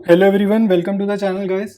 Hello everyone, welcome to the channel guys.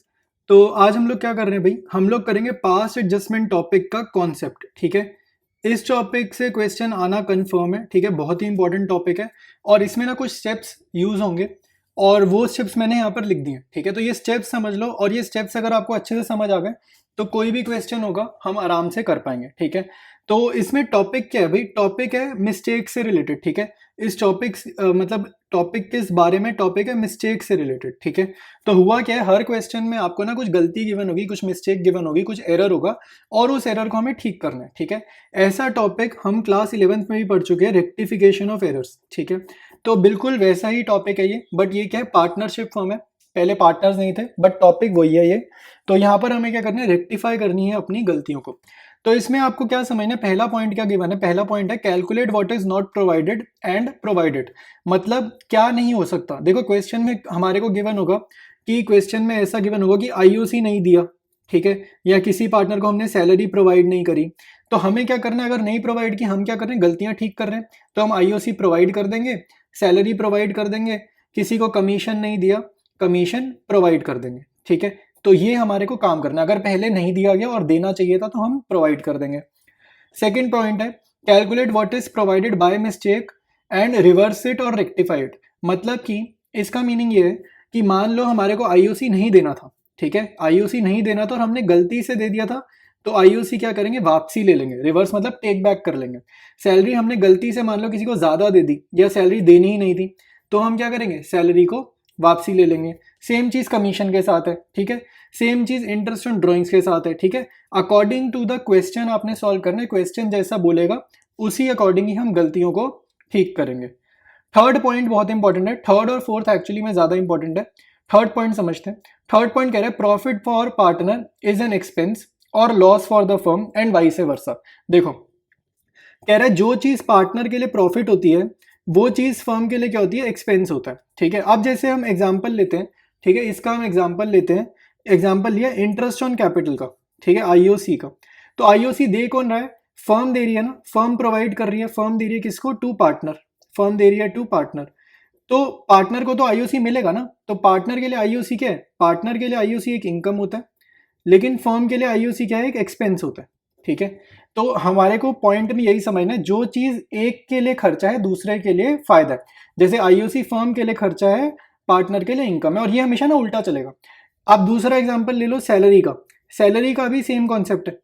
तो आज हम लोग क्या कर रहे हैं भाई, हम लोग करेंगे पास्ट एडजस्टमेंट टॉपिक का कॉन्सेप्ट। ठीक है, इस टॉपिक से क्वेश्चन आना कंफर्म है। ठीक है, बहुत ही इंपॉर्टेंट टॉपिक है और इसमें ना कुछ स्टेप्स यूज होंगे और वो स्टेप्स मैंने यहाँ पर लिख दिए हैं। ठीक है, तो ये स्टेप्स समझ लो और ये स्टेप्स अगर आपको अच्छे से समझ आ गए तो कोई भी क्वेश्चन होगा हम आराम से कर पाएंगे। ठीक है, तो इसमें टॉपिक क्या है भाई, टॉपिक है मिस्टेक से रिलेटेड। ठीक है, इस टॉपिक मतलब टॉपिक किस बारे में, टॉपिक है मिस्टेक से रिलेटेड। ठीक है, तो हुआ क्या है, हर क्वेश्चन में आपको ना कुछ गलती गिवन होगी, कुछ मिस्टेक गिवन होगी, कुछ एरर होगा और उस एरर को हमें ठीक करना है। ठीक है, ऐसा टॉपिक हम क्लास 11th में भी पढ़ चुके हैं, रेक्टिफिकेशन ऑफ एरर्स। ठीक है, तो बिल्कुल वैसा ही टॉपिक है ये, बट ये क्या है, पार्टनरशिप फॉर्म है। पहले पार्टनर्स नहीं थे बट टॉपिक वही है ये। तो यहाँ पर हमें क्या करना है, रेक्टिफाई करनी है अपनी गलतियों को। तो इसमें आपको क्या समझना है, पहला पॉइंट क्या गिवन है, पहला पॉइंट है calculate what is not provided and provided. मतलब क्या नहीं हो सकता। देखो क्वेश्चन में हमारे को गिवन होगा कि क्वेश्चन में ऐसा गिवन होगा कि आईओसी नहीं दिया, ठीक है, या किसी पार्टनर को हमने सैलरी प्रोवाइड नहीं करी। तो हमें क्या करना है, अगर नहीं प्रोवाइड की, हम क्या कर रहे हैं, गलतियां ठीक कर रहे हैं, तो हम आईओसी प्रोवाइड कर देंगे, सैलरी प्रोवाइड कर देंगे, किसी को कमीशन नहीं दिया, कमीशन प्रोवाइड कर देंगे। ठीक है, तो ये हमारे को काम करना है। अगर पहले नहीं दिया गया और देना चाहिए था तो हम प्रोवाइड कर देंगे। सेकेंड पॉइंट है calculate what is provided by mistake and reverse it और रेक्टिफाइड। मतलब कि इसका मीनिंग ये है कि मान लो हमारे को आईओसी नहीं देना था। ठीक है, आईओसी नहीं देना था और हमने गलती से दे दिया था, तो आईओसी क्या करेंगे, वापसी ले लेंगे, रिवर्स मतलब टेक बैक कर लेंगे। सैलरी हमने गलती से मान लो किसी को ज्यादा दे दी या सैलरी देनी ही नहीं थी, तो हम क्या करेंगे, सैलरी को वापसी ले लेंगे। सेम चीज कमीशन के साथ है। ठीक है, सेम चीज इंटरेस्ट ऑन ड्रॉइंग्स के साथ है। ठीक है, अकॉर्डिंग टू द क्वेश्चन आपने सॉल्व करना है, क्वेश्चन जैसा बोलेगा उसी अकॉर्डिंग ही हम गलतियों को ठीक करेंगे। थर्ड पॉइंट बहुत इंपॉर्टेंट है, थर्ड और फोर्थ एक्चुअली में ज्यादा इंपॉर्टेंट है। थर्ड पॉइंट समझते हैं। थर्ड पॉइंट कह रहा है profit for partner is an expense और loss for the firm and vice versa. देखो कह रहा है जो चीज पार्टनर के लिए प्रॉफिट होती है वो चीज फर्म के लिए क्या होती है, एक्सपेंस होता है। ठीक है, अब जैसे हम एग्जांपल लेते हैं, ठीक है, इसका हम एग्जांपल लेते हैं। एग्जांपल लिया इंटरेस्ट ऑन कैपिटल का, ठीक है, आईओसी का। तो आईओसी दे कौन रहा है, फर्म दे रही है ना, फर्म प्रोवाइड कर रही है। फर्म दे रही है किसको, टू पार्टनर, फर्म दे रही है टू पार्टनर। तो पार्टनर को तो आईओसी मिलेगा ना, तो पार्टनर के लिए आईओसी क्या है, पार्टनर के लिए आईओसी एक इनकम होता है, लेकिन फर्म के लिए आईओसी क्या है, एक एक्सपेंस होता है। ठीक है, तो हमारे को पॉइंट में यही समझना है, जो चीज एक के लिए खर्चा है दूसरे के लिए फायदा है। जैसे आईओसी फर्म के लिए खर्चा है, पार्टनर के लिए इनकम है, और ये हमेशा ना उल्टा चलेगा। अब दूसरा एग्जांपल ले लो सैलरी का। सैलरी का भी सेम कॉन्सेप्ट है,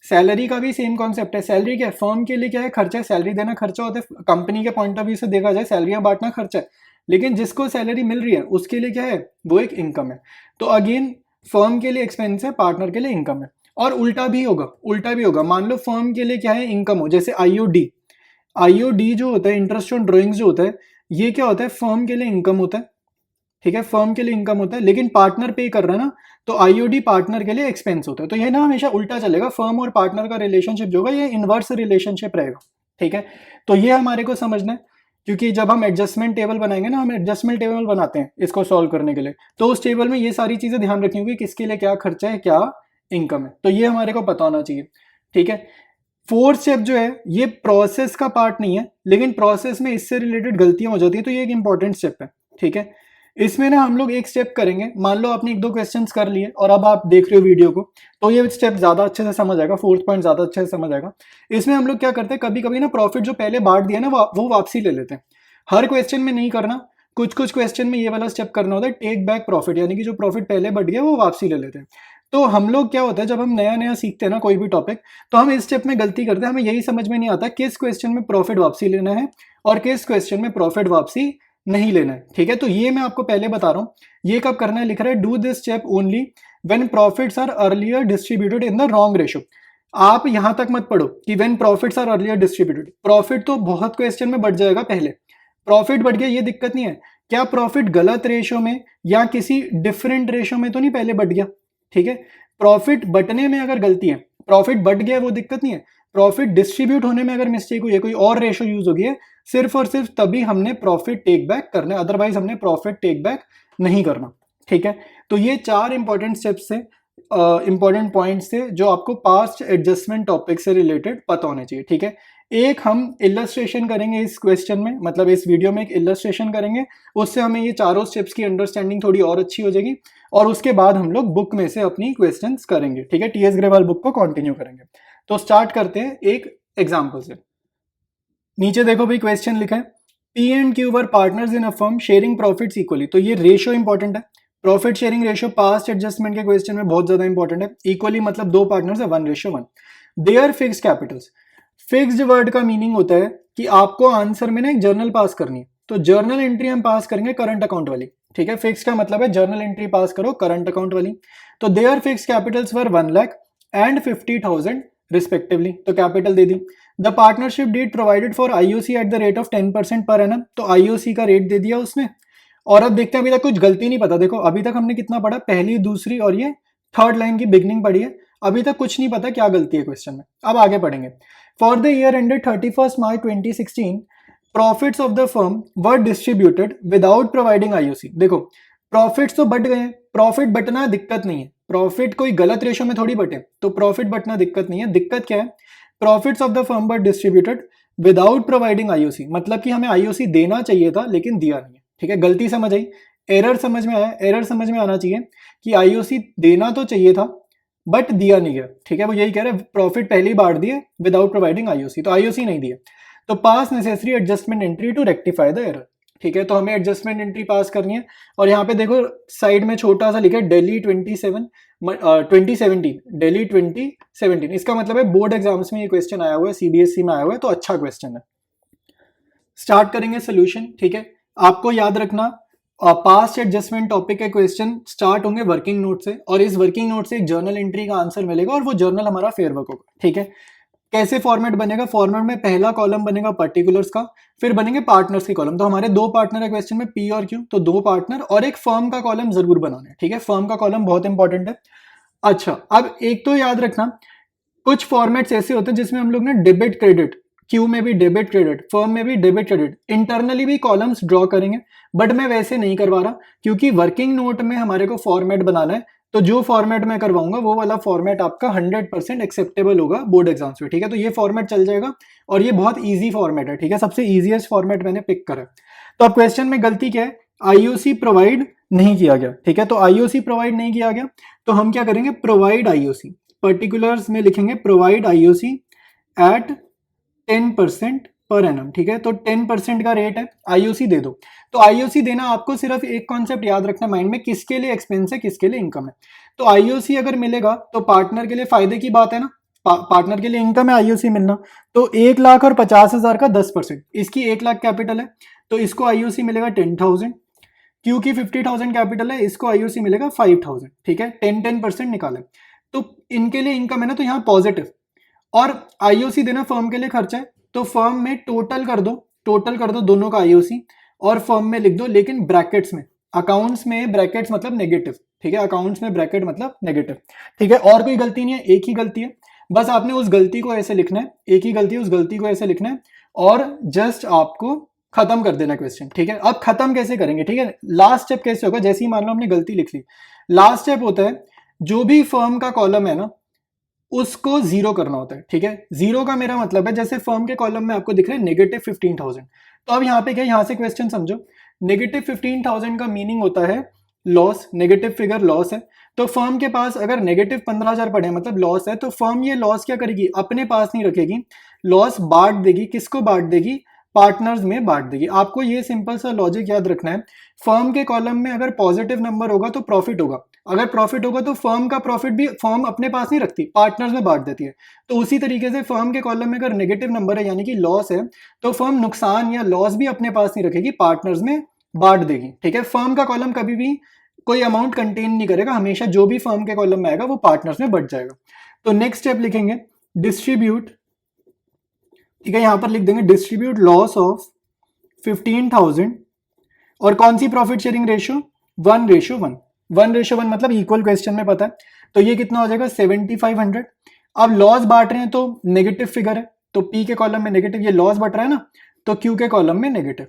सैलरी का भी सेम कॉन्सेप्ट है। सैलरी क्या है, फर्म के लिए क्या है, खर्चा है, सैलरी देना खर्चा होता है। कंपनी के पॉइंट ऑफ व्यू से देखा जाए सैलरियां बांटना खर्चा है, लेकिन जिसको सैलरी मिल रही है उसके लिए क्या है, वो एक इनकम है। तो अगेन फर्म के लिए एक्सपेंस है, पार्टनर के लिए इनकम है। और उल्टा भी होगा, उल्टा भी होगा। मान लो फर्म के लिए क्या है, इनकम हो, जैसे आईओडी। आईओडी जो होता है, इंटरेस्ट ऑन ड्रॉइंग्स जो होता है, ये क्या होता है, फर्म के लिए इनकम होता है। ठीक है, फर्म के लिए इनकम होता है, लेकिन पार्टनर पे कर रहा है ना, तो आईओडी पार्टनर के लिए एक्सपेंस होता है। तो ये ना हमेशा उल्टा चलेगा, फर्म और पार्टनर का रिलेशनशिप जो होगा ये इनवर्स रिलेशनशिप रहेगा। ठीक है, तो ये हमारे को समझना है, क्योंकि जब हम एडजस्टमेंट टेबल बनाएंगे ना, हम एडजस्टमेंट टेबल बनाते हैं इसको सॉल्व करने के लिए, तो उस टेबल में ये सारी चीजें ध्यान रखनी होगी, किसके लिए क्या खर्चा है, क्या इनकम है, तो ये हमारे को पता होना चाहिए। ठीक है, फोर्थ स्टेप जो है ये प्रोसेस का पार्ट नहीं है, लेकिन प्रोसेस में इससे रिलेटेड गलतियां हो जाती है, तो ये एक इंपॉर्टेंट स्टेप है। ठीक है, इसमें ना हम लोग एक स्टेप करेंगे। मान लो आपने एक दो क्वेश्चंस कर लिए और अब आप देख रहे हो वीडियो को, तो ये स्टेप ज्यादा अच्छे से समझ आएगा, फोर्थ पॉइंट ज्यादा अच्छे से समझ आएगा। इसमें हम लोग क्या करते हैं, कभी कभी ना प्रॉफिट जो पहले बांट दिया ना वो वापसी ले लेते हैं। हर क्वेश्चन में नहीं करना, कुछ कुछ क्वेश्चन में ये वाला स्टेप करना होता है, टेक बैक प्रॉफिट, यानी कि जो प्रॉफिट पहले बढ़ गया वो वापसी ले लेते हैं। तो हम लोग क्या होता है, जब हम नया नया सीखते हैं ना कोई भी टॉपिक, तो हम इस स्टेप में गलती करते हैं, हमें यही समझ में नहीं आता किस क्वेश्चन में प्रॉफिट वापसी लेना है और किस क्वेश्चन में प्रॉफिट वापसी नहीं लेना है। ठीक है, तो ये मैं आपको पहले बता रहा हूं, ये कब करना है, लिख रहा है do this step only when profits are earlier distributed in the wrong ratio. आप यहां तक मत पढ़ो कि when profits are earlier distributed, profit तो बहुत क्वेश्चन में बढ़ जाएगा, पहले प्रॉफिट बढ़ गया ये दिक्कत नहीं है, क्या प्रॉफिट गलत रेशो में या किसी डिफरेंट रेशो में तो नहीं पहले बढ़ गया। ठीक है, प्रॉफिट बटने में अगर गलती है, प्रॉफिट बढ़ गया वो दिक्कत नहीं है, प्रॉफिट डिस्ट्रीब्यूट होने में अगर मिस्टेक हुई है, कोई और रेशो यूज हो गई है, सिर्फ और सिर्फ तभी हमने प्रॉफिट टेक बैक करना है, अदरवाइज हमने प्रॉफिट टेक बैक नहीं करना। ठीक है, तो ये चार इंपॉर्टेंट स्टेप्स से, इंपॉर्टेंट पॉइंट्स थे जो आपको पास्ट एडजस्टमेंट टॉपिक से रिलेटेड पता होने चाहिए। ठीक है, एक हम इलस्ट्रेशन करेंगे इस क्वेश्चन में, मतलब इस वीडियो में एक इलस्ट्रेशन करेंगे, उससे हमें ये चारों स्टेप्स की अंडरस्टैंडिंग थोड़ी और अच्छी हो जाएगी, और उसके बाद हम लोग बुक में से अपनी क्वेश्चंस करेंगे, ठीक है, टीएस ग्रेवाल बुक को कंटिन्यू करेंगे। तो स्टार्ट करते हैं एक एग्जाम्पल से। नीचे देखो भाई क्वेश्चन लिखा है, P and Q were partners in a firm sharing profits equally. तो ये रेशियो इंपॉर्टेंट है, profit sharing ratio past adjustment के क्वेश्चन में बहुत ज्यादा इंपॉर्टेंट है। इक्वली मतलब दो पार्टनर्स है 1:1। Their fixed capitals, fixed word का मीनिंग होता है कि आपको आंसर में ना एक जर्नल पास करनी है, तो जर्नल एंट्री हम पास करेंगे करंट अकाउंट वाली, ठीक है। फिक्स का मतलब है जर्नल एंट्री पास करो करंट अकाउंट वाली। तो there fixed capitals were 1 lakh and 50,000 respectively, तो कैपिटल दे दी। The partnership deed provided for IOC at the rate of 10% per annum, तो आईओसी का रेट दे दिया उसने। और अब देखते हैं, अभी तक कुछ गलती नहीं पता। देखो अभी तक हमने कितना पढ़ा, पहली दूसरी और ये थर्ड लाइन की बिगनिंग पढ़ी है, अभी तक कुछ नहीं पता क्या गलती है क्वेश्चन में। अब आगे पढ़ेंगे। For the year ended 31 March 2016 profits of the firm were distributed without providing IOC. देखो प्रॉफिट्स तो बट गए, प्रॉफिट बटना दिक्कत नहीं है, प्रॉफिट कोई गलत रेशो में थोड़ी बटे, तो प्रॉफिट बटना दिक्कत नहीं है। दिक्कत क्या है, profits of the firm were distributed without providing IOC, मतलब कि हमें आईओसी देना चाहिए था लेकिन दिया नहीं है, ठीक है। गलती समझ आई, एरर समझ में आया, एरर समझ में आना चाहिए कि आईओसी देना तो चाहिए था बट दिया नहीं गया, ठीक है। वो यही कह रहे हैं, प्रॉफिट पहले ही बांट दिए विदाउट प्रोवाइडिंग आईओसी, तो आईओसी नहीं दिया। तो pass necessary adjustment entry to rectify the error, ठीक है। तो हमें एडजस्टमेंट एंट्री पास करनी है, और यहाँ पे देखो साइड में छोटा सा लिखा है दिल्ली 2017, दिल्ली 2017। इसका मतलब है बोर्ड एग्जाम्स में ये क्वेश्चन आया हुआ है, सीबीएसई में आया हुआ है, तो अच्छा क्वेश्चन है। स्टार्ट करेंगे सोल्यूशन, ठीक है। आपको याद रखना पास्ट एडजस्टमेंट टॉपिक के क्वेश्चन स्टार्ट होंगे वर्किंग नोट से, और इस वर्किंग नोट से एक जर्नल एंट्री का आंसर मिलेगा, और वो जर्नल हमारा फेयर वर्क होगा, ठीक है। कैसे फॉर्मेट बनेगा, फॉर्मेट में पहला कॉलम बनेगा पर्टिकुलर्स का, फिर बनेंगे पार्टनर्स के कॉलम। तो हमारे दो पार्टनर है क्वेश्चन में, पी और क्यू, तो दो पार्टनर और एक फर्म का कॉलम जरूर बनाना है, ठीक है। फर्म का कॉलम बहुत इंपॉर्टेंट है। अच्छा, अब एक तो याद रखना, कुछ फॉर्मेट्स ऐसे होते हैं जिसमें हम लोग ने डेबिट क्रेडिट, क्यू में भी डेबिट क्रेडिट, फर्म में भी डेबिट क्रेडिट, इंटरनली भी कॉलम्स ड्रॉ करेंगे, बट मैं वैसे नहीं करवा रहा, क्योंकि वर्किंग नोट में हमारे को फॉर्मेट बनाना है। तो जो फॉर्मेट मैं करवाऊंगा वो वाला फॉर्मेट आपका 100% एक्सेप्टेबल होगा बोर्ड एग्जाम्स में, ठीक है। तो ये फॉर्मेट चल जाएगा, और ये बहुत ईजी फॉर्मेट है, ठीक है। सबसे ईजिएस्ट फॉर्मेट मैंने पिक करा। तो अब क्वेश्चन में गलती क्या है, आईओसी प्रोवाइड नहीं किया गया, ठीक है। तो आईओसी प्रोवाइड नहीं किया गया, तो हम क्या करेंगे, प्रोवाइड आईओसी, पर्टिकुलर्स में लिखेंगे provide IOC eight 10% per annum, ठीक है। तो 10% का रेट है, आईओसी दे दो। तो आईओसी देना, आपको सिर्फ एक कॉन्सेप्ट याद रखना माइंड में, किसके लिए एक्सपेंस है किसके लिए इनकम है। तो आईओसी अगर मिलेगा तो पार्टनर के लिए फायदे की बात है ना, पार्टनर के लिए इनकम है आईओसी मिलना। तो 1,50,000 का 10%, इसकी 1 लाख कैपिटल है, तो इसको आईओसी मिलेगा 10,000। क्यू की 50,000 कैपिटल है, इसको आईओसी मिलेगा 5,000, ठीक है। 10% निकाले, तो इनके लिए इनकम है ना, तो यहाँ पॉजिटिव। और आईओसी देना फर्म के लिए खर्चा है, तो फर्म में टोटल कर दो, टोटल कर दो दोनों का आईओसी, और फर्म में लिख दो, लेकिन ब्रैकेट्स में, अकाउंट्स में ब्रैकेट्स मतलब नेगेटिव, ठीक है। अकाउंट्स में ब्रैकेट मतलब नेगेटिव, ठीक है। और कोई गलती नहीं है, एक ही गलती है, बस आपने उस गलती को ऐसे लिखना है, एक ही गलती है, उस गलती को ऐसे लिखना है, और जस्ट आपको खत्म कर देना क्वेश्चन, ठीक है। अब खत्म कैसे करेंगे, ठीक है। लास्ट स्टेप कैसे होगा, जैसे ही मान लो हमने गलती लिख ली, लास्ट स्टेप होता है जो भी फर्म का कॉलम है ना उसको जीरो करना होता है, ठीक है। जीरो का मेरा मतलब है, जैसे फर्म के कॉलम में आपको दिख रहा है -15,000, तो अब यहाँ पे क्या, यहाँ से क्वेश्चन समझो, -15,000 का मीनिंग होता है लॉस, नेगेटिव फिगर लॉस है। तो फर्म के पास अगर -15,000 पड़े मतलब लॉस है, तो फर्म ये लॉस क्या करेगी, अपने पास नहीं रखेगी, लॉस बांट देगी, किसको बांट देगी, पार्टनर्स में बांट देगी। आपको ये सिंपल सा लॉजिक याद रखना है, फर्म के कॉलम में अगर पॉजिटिव नंबर होगा तो प्रॉफिट होगा, अगर प्रॉफिट होगा तो फर्म का प्रॉफिट भी फर्म अपने पास नहीं रखती, पार्टनर्स में बांट देती है। तो उसी तरीके से फर्म के कॉलम में अगर नेगेटिव नंबर है यानी कि लॉस है, तो फर्म नुकसान या लॉस भी अपने पास नहीं रखेगी, पार्टनर्स में बांट देगी, ठीक है। फर्म का कॉलम कभी भी कोई अमाउंट कंटेन नहीं करेगा, हमेशा जो भी फर्म के कॉलम में आएगा वो पार्टनर्स में बट जाएगा। तो नेक्स्ट स्टेप लिखेंगे डिस्ट्रीब्यूट, ठीक है। यहां पर लिख देंगे डिस्ट्रीब्यूट लॉस ऑफ 15,000, और कौन सी प्रॉफिट शेयरिंग रेशियो, 1:1, 1:1 मतलब इक्वल क्वेश्चन में पता है, तो ये कितना हो जाएगा 7,500। अब लॉस बांट रहे हैं तो नेगेटिव फिगर है, तो पी के कॉलम में नेगेटिव, ये लॉस बट रहा है ना, तो क्यू के कॉलम में नेगेटिव।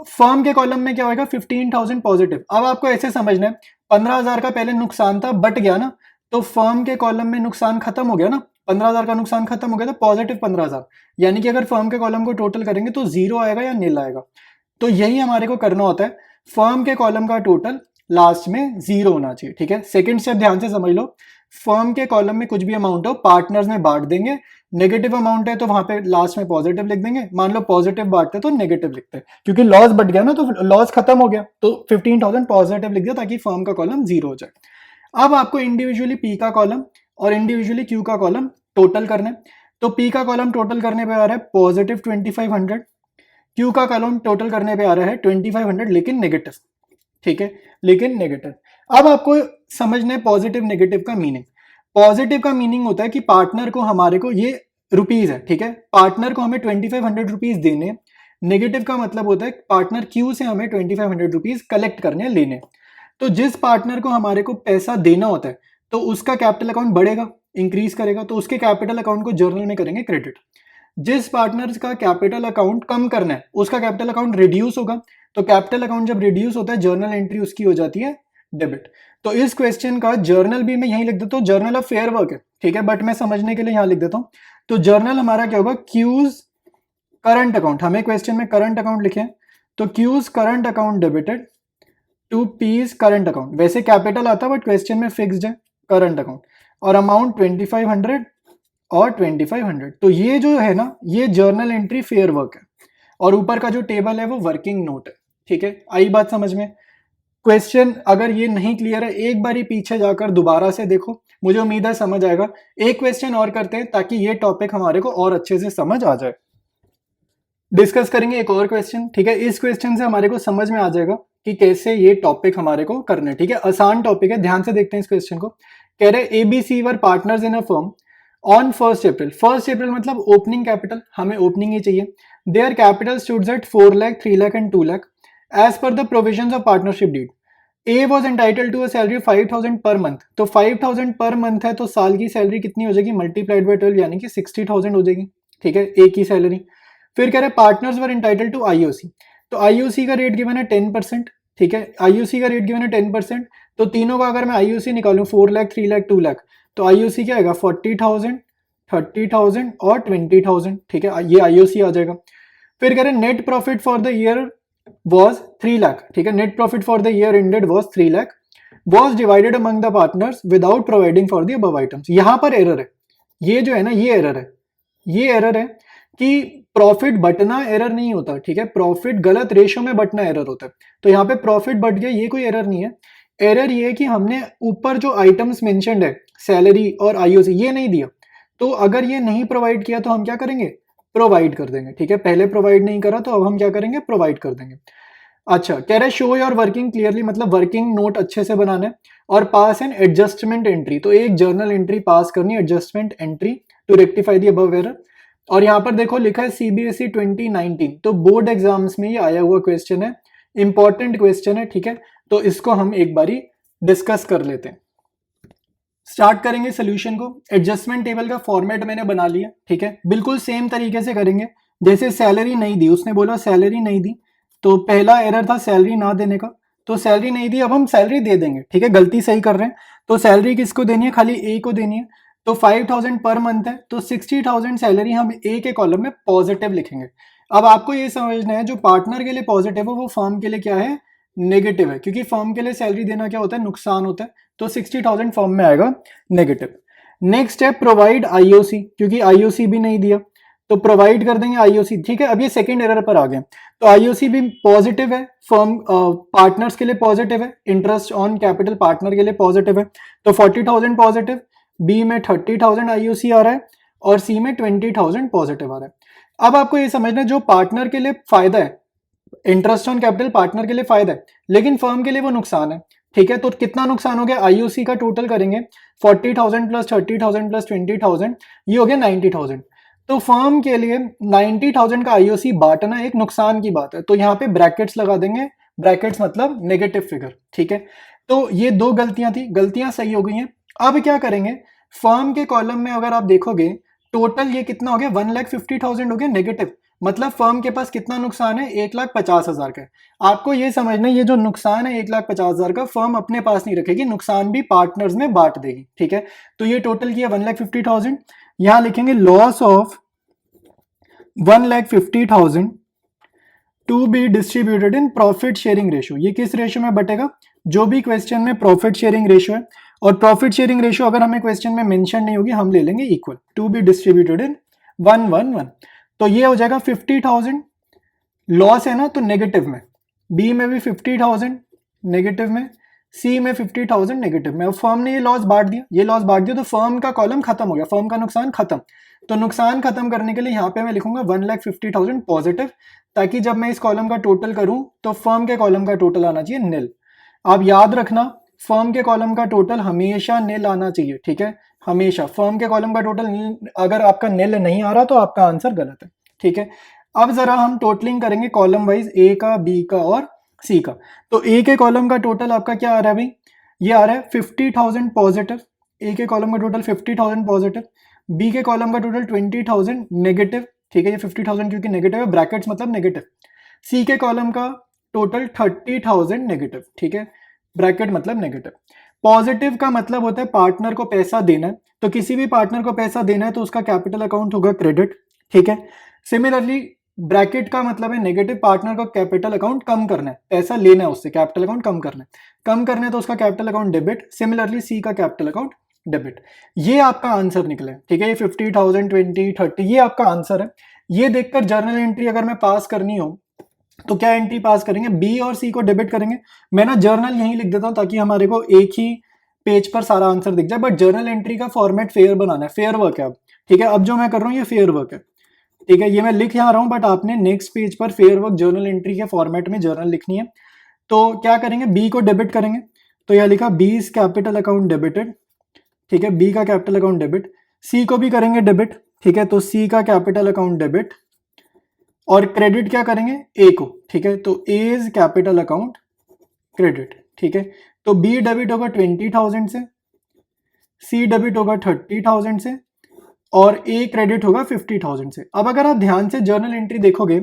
फर्म के कॉलम में क्या होगा 15,000 पॉजिटिव। अब आपको ऐसे समझना है, 15,000 का पहले नुकसान था बट गया ना, तो फर्म के कॉलम में नुकसान खत्म हो गया ना, 15,000 का नुकसान खत्म हो गया, तो पॉजिटिव 15,000, यानी कि अगर फर्म के कॉलम को टोटल करेंगे तो जीरो आएगा या नील आएगा। तो यही हमारे को करना होता है, फर्म के कॉलम का टोटल लास्ट में जीरो होना चाहिए, ठीक है। सेकंड स्टेप ध्यान से समझ लो, फर्म के कॉलम में कुछ भी अमाउंट हो पार्टनर्स में बांट देंगे, नेगेटिव अमाउंट है तो वहां पे लास्ट में पॉजिटिव लिख देंगे, मान लो पॉजिटिव बांटते तो नेगेटिव लिखते हैं, क्योंकि लॉस बढ़ गया ना तो लॉस खत्म हो गया, तो 15,000 पॉजिटिव लिख दिया ताकि फर्म का कॉलम जीरो हो जाए। अब आपको इंडिविजुअली पी का कॉलम और इंडिविजुअली क्यू का कॉलम टोटल करना है। तो पी का कॉलम टोटल करने पे आ रहा है पॉजिटिव 2500, क्यू का कॉलम टोटल करने पे आ रहा है 2500 लेकिन नेगेटिव, ठीक है, लेकिन नेगेटिव। अब आपको समझना है पॉजिटिव नेगेटिव का मीनिंग। पॉजिटिव का मीनिंग होता है कि पार्टनर को हमारे को ये रुपीज है, ठीक है, पार्टनर को हमें 2500 रुपीज देने। नेगेटिव का मतलब होता है पार्टनर क्यू से हमें 2500 रुपीज कलेक्ट करने लेने। तो जिस पार्टनर को हमारे को पैसा देना होता है तो उसका कैपिटल अकाउंट बढ़ेगा, इंक्रीज करेगा, तो उसके कैपिटल अकाउंट को जर्नल में करेंगे क्रेडिट। जिस पार्टनर का कैपिटल अकाउंट कम करना है उसका कैपिटल अकाउंट रिड्यूस होगा, तो कैपिटल अकाउंट जब रिड्यूस होता है जर्नल एंट्री उसकी हो जाती है डेबिट। तो इस क्वेश्चन का जर्नल भी मैं यहीं लिख देता हूँ, जर्नल ऑफ फेयर वर्क है, ठीक है, बट मैं समझने के लिए यहां लिख देता हूँ। तो जर्नल हमारा क्या होगा, क्यूज करंट अकाउंट, हमें क्वेश्चन में करंट अकाउंट लिखे, तो Q's current account debited to P's current account. वैसे कैपिटल आता बट क्वेश्चन में फिक्स्ड है करंट अकाउंट, और अमाउंट 2500 और 2500। तो ये जो है ना, ये जर्नल एंट्री फेयर वर्क है, और ऊपर का जो टेबल है वो वर्किंग नोट है, ठीक है। आई बात समझ में? क्वेश्चन अगर ये नहीं क्लियर है एक बार ही पीछे जाकर दोबारा से देखो, मुझे उम्मीद है समझ आएगा। एक क्वेश्चन और करते हैं ताकि ये टॉपिक हमारे को और अच्छे से समझ आ जाए। डिस्कस करेंगे एक और क्वेश्चन, ठीक है। इस क्वेश्चन से हमारे को समझ में आ जाएगा कि कैसे ये टॉपिक हमारे को करना है, ठीक है। आसान टॉपिक है, ध्यान से देखते हैं इस क्वेश्चन को। कह रहे ABC were partners in a firm on 1 April. 1 अप्रैल मतलब ओपनिंग कैपिटल, हमें ओपनिंग ही चाहिए। Their capital stood at 4 lakh, 3 lakh and 2 lakh as per the provisions of partnership deed. A was entitle to a salary 5,000 per month. तो 5,000 per month है तो साल की सैलरी कितनी हो जाएगी, मल्टीप्लाइड बाई 12 यानी कि 60,000 हो जाएगी, ठीक है, एक ही सैलरी। फिर कह रहे partners were entitled to IOC. तो आईओसी का रेट गिवन है 10%, ठीक है, आईओसी का रेट गिवन है 10%। तो तीनों का अगर मैं आईओसी निकालूं 4 लाख, 3 लाख, 2 लाख, तो आईओसी क्या आएगा 40,000, 30,000 और 20,000, ठीक है, ये आईओसी आ जाएगा। फिर कह रहे net profit for the year was 3 lakh, ठीक है, net profit for the year ended was 3 lakh, was divided among the partners without providing for the above items. यहां पर एरर है, ये जो है ना ये एरर है, ये एरर है कि प्रॉफिट बटना एरर नहीं होता, ठीक है, प्रॉफिट गलत रेशो में बटना एरर होता है। तो यहाँ पे प्रॉफिट बट गया, ये कोई एरर नहीं है। एरर ये है कि हमने ऊपर जो आइटम्स मेंशन्ड है सैलरी और आईओसी ये नहीं दिया, तो अगर ये नहीं प्रोवाइड किया तो हम क्या करेंगे, प्रोवाइड कर देंगे, ठीक है। पहले प्रोवाइड नहीं करा तो अब हम क्या करेंगे, प्रोवाइड कर देंगे। अच्छा, कह रहा है शो योर वर्किंग क्लियरली, मतलब वर्किंग नोट अच्छे से बनाना है, और पास एन एडजस्टमेंट एंट्री। तो एक जर्नल एंट्री पास करनी है, adjustment entry to rectify the above error. और यहाँ पर देखो लिखा है सीबीएसई 2019, तो बोर्ड एग्जाम्स में ये आया हुआ क्वेश्चन है, इंपॉर्टेंट क्वेश्चन है, ठीक है। तो इसको हम एक बारी डिस्कस कर लेते हैं। स्टार्ट करेंगे सोल्यूशन को। एडजस्टमेंट टेबल का फॉर्मेट मैंने बना लिया, ठीक है, बिल्कुल सेम तरीके से करेंगे। जैसे सैलरी नहीं दी, उसने बोला सैलरी नहीं दी, तो पहला एरर था सैलरी ना देने का, तो सैलरी नहीं दी, अब हम सैलरी दे देंगे, ठीक है, गलती सही कर रहे हैं। तो सैलरी किसको देनी है, खाली ए को देनी है। तो 5,000 पर मंथ है, तो 60,000 सैलरी हम ए के कॉलम में पॉजिटिव लिखेंगे। अब आपको ये समझना है जो पार्टनर के लिए पॉजिटिव है वो फर्म के लिए क्या है, नेगेटिव है, क्योंकि फर्म के लिए सैलरी देना क्या होता है, नुकसान होता है। तो 60,000 फर्म में आएगा नेगेटिव। नेक्स्ट है प्रोवाइड आईओसी, क्योंकि आईओसी भी नहीं दिया तो प्रोवाइड कर देंगे आईओसी, ठीक है। अब ये सेकंड एरर पर आ गए, तो आईओसी भी पॉजिटिव है, फर्म पार्टनर्स के लिए पॉजिटिव है, इंटरेस्ट ऑन कैपिटल पार्टनर के लिए पॉजिटिव है, तो 40,000 पॉजिटिव, बी में 30,000 आईओसी आ रहा है, और सी में 20,000 पॉजिटिव आ रहा है। अब आपको ये समझना है जो पार्टनर के लिए फायदा है, इंटरेस्ट ऑन कैपिटल पार्टनर के लिए फायदा है, लेकिन फर्म के लिए वो नुकसान है, ठीक है। तो कितना नुकसान हो गया, आईओसी का टोटल करेंगे 40,000 प्लस 30,000 प्लस 20,000, ये हो गया 90,000। तो फर्म के लिए 90,000 का आईओसी बांटना एक नुकसान की बात है, तो यहाँ पे ब्रैकेट्स लगा देंगे, ब्रैकेट्स मतलब नेगेटिव फिगर, ठीक है। तो ये दो गलतियां थी, गलतियां सही हो गई हैं। अब क्या करेंगे, फर्म के कॉलम में अगर आप देखोगे टोटल ये कितना हो गया, 1,50,000 हो गया नेगेटिव, मतलब फर्म के पास कितना नुकसान है, 1,50,000 का है। आपको ये समझना है ये जो नुकसान है 1,50,000 का, फर्म अपने पास नहीं रखेगी, नुकसान भी पार्टनर्स में बांट देगी, ठीक है। तो ये टोटल किया 1,50,000। यहां लिखेंगे loss of 1,50,000 to be distributed in profit sharing ratio. ये किस रेशियो में बटेगा? जो भी क्वेश्चन में प्रॉफिट शेयरिंग रेशियो है, और प्रॉफिट शेयरिंग रेशियो अगर हमें क्वेश्चन में मेंशन नहीं होगी हम ले लेंगे equal, to be distributed in 1-1-1। तो ये हो जाएगा 50,000 लॉस है ना, तो नेगेटिव में, बी में भी 50,000 नेगेटिव में, सी में 50,000 नेगेटिव में। अब फर्म ने ये लॉस बांट दिया, ये लॉस बांट दिया, तो फर्म का कॉलम खत्म हो गया, फर्म का नुकसान खत्म। तो नुकसान खत्म करने के लिए यहाँ पे मैं लिखूंगा 1,50,000 पॉजिटिव, ताकि जब मैं इस कॉलम का टोटल करूं तो फर्म के कॉलम का टोटल आना चाहिए निल। आप याद रखना, फर्म के कॉलम का टोटल हमेशा निल आना चाहिए, ठीक है, हमेशा फर्म के कॉलम का टोटल अगर आपका निल नहीं आ रहा तो आपका आंसर गलत है, ठीक है। अब जरा हम टोटलिंग करेंगे कॉलम वाइज, ए का, बी का और सी का। तो ए के कॉलम का टोटल आपका क्या आ रहा है भाई? ये आ रहा है 50,000 पॉजिटिव, ए के कॉलम का टोटल 50,000 पॉजिटिव, बी के कॉलम का टोटल 20,000 नेगेटिव, ठीक है, ये 50,000 क्योंकि नेगेटिव है, ब्रैकेट्स मतलब नेगेटिव। सी के कॉलम का टोटल 30,000 नेगेटिव, ठीक है, ब्रैकेट मतलब नेगेटिव। पॉजिटिव का मतलब होता है पार्टनर को पैसा देना है, तो किसी भी पार्टनर को पैसा देना है तो उसका कैपिटल अकाउंट होगा क्रेडिट, ठीक है। सिमिलरली ब्रैकेट का मतलब है नेगेटिव, पार्टनर को कैपिटल अकाउंट कम करना है, पैसा लेना है उससे, कैपिटल अकाउंट कम करना है, कम करना है तो उसका capital account debit. Similarly C का कैपिटल अकाउंट डेबिट। ये आपका आंसर निकला है, ठीक है, ये 50,000, 20, 30 ये आपका आंसर है। ये देखकर जर्नल एंट्री अगर मैं पास करनी हो तो क्या एंट्री पास करेंगे? बी और सी को डेबिट करेंगे। मैं ना जर्नल यहीं लिख देता हूं ताकि हमारे को एक ही पेज पर सारा आंसर दिख जाए, बट जर्नल एंट्री का फॉर्मेट फेयर बनाना है, फेयर वर्क है अब, ठीक है। अब जो मैं कर रहा हूँ ये फेयर वर्क है, ठीक है, ये मैं लिख यहाँ रहा हूँ, बट आपने नेक्स्ट पेज पर फेयर वर्क जर्नल एंट्री के फॉर्मेट में जर्नल लिखनी है। तो क्या करेंगे? बी को डेबिट करेंगे, तो यह लिखा B is capital account debited, ठीक है, बी का कैपिटल अकाउंट डेबिट। सी को भी करेंगे डेबिट, ठीक है, तो सी का कैपिटल अकाउंट डेबिट, और क्रेडिट क्या करेंगे? ए को, ठीक है, तो ए इज कैपिटल अकाउंट क्रेडिट, ठीक है। तो बी डेबिट होगा 20,000 से, सी डेबिट होगा 30,000 से, और ए क्रेडिट होगा 50,000 से। अब अगर आप ध्यान से जर्नल एंट्री देखोगे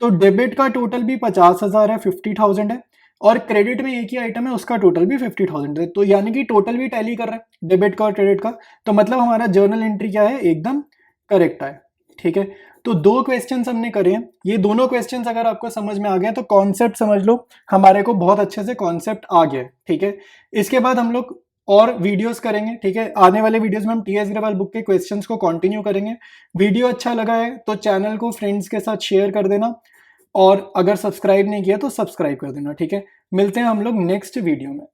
तो डेबिट का टोटल भी 50,000 है, 50,000 है, और क्रेडिट में एक ही आइटम है उसका टोटल भी 50,000 है, तो यानी कि टोटल भी टैली कर रहा है डेबिट का और क्रेडिट का। तो मतलब हमारा जर्नल एंट्री क्या है? एकदम करेक्ट है, ठीक है। तो दो क्वेश्चन हमने करे हैं, ये दोनों क्वेश्चन अगर आपको समझ में आ गए तो कॉन्सेप्ट समझ लो, हमारे को बहुत अच्छे से कॉन्सेप्ट आ गया, ठीक है। इसके बाद हम लोग और वीडियोस करेंगे, ठीक है, आने वाले वीडियोस में हम टीएस अग्रवाल बुक के क्वेश्चंस को कंटिन्यू करेंगे। वीडियो अच्छा लगा है तो चैनल को फ्रेंड्स के साथ शेयर कर देना, और अगर सब्सक्राइब नहीं किया तो सब्सक्राइब कर देना, ठीक है। मिलते हैं हम लोग नेक्स्ट वीडियो में।